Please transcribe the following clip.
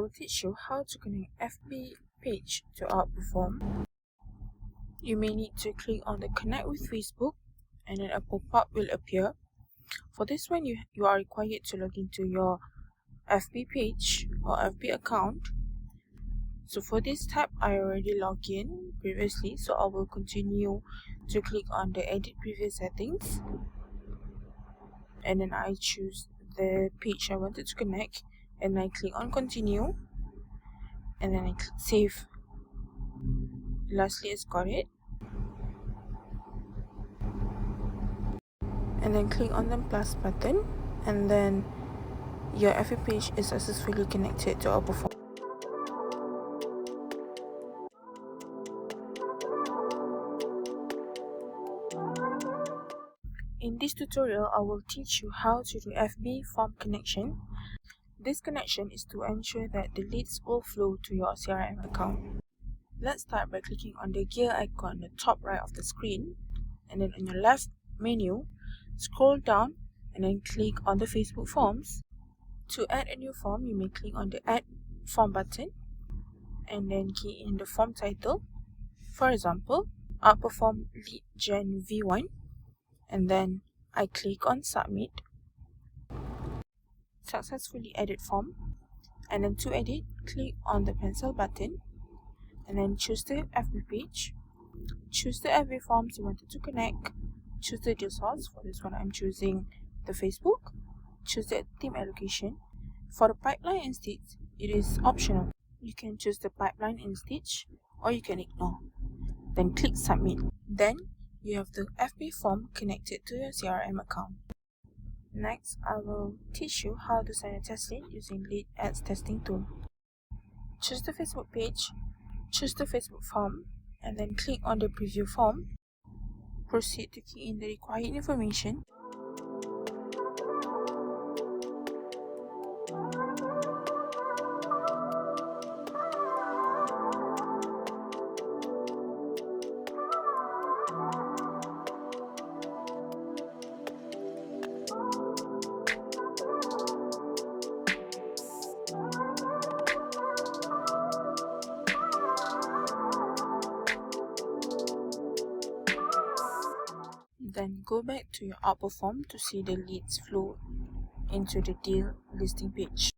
will teach you how to connect FB page to Outperform. You may need to click on the Connect with Facebook, and then a pop-up will appear. For this one, you are required to log into your FB page or FB account. So for this tab, I already logged in previously, so I will continue to click on the Edit Previous Settings, and then I choose the page I wanted to connect, and I click on Continue, and then I click Save. Lastly, it's got it, and then click on the plus button, and then your FB page is successfully connected to Outperform. In this tutorial, I will teach you how to do FB form connection. This connection is to ensure that the leads will flow to your CRM account. Let's start by clicking on the gear icon on the top right of the screen, and then on your left menu, scroll down and then click on the Facebook forms. To add a new form, you may click on the Add Form button and then key in the form title. For example, Outperform Lead Gen V1, and then I click on Submit. Successfully added form, and then to edit, click on the pencil button and then choose the FB page, choose the FB forms you wanted to connect, choose the data source. For this one, I'm choosing the Facebook, choose the theme allocation. For the pipeline and stitch, it is optional. You can choose the pipeline and stitch, or you can ignore. Then click Submit. Then you have the FB form connected to your CRM account. Next, I will teach you how to send a test lead using Lead Ads Testing tool. Choose the Facebook page, choose the Facebook form, and then click on the preview form. Proceed to key in the required information. Then go back to your Outperform to see the leads flow into the deal listing page.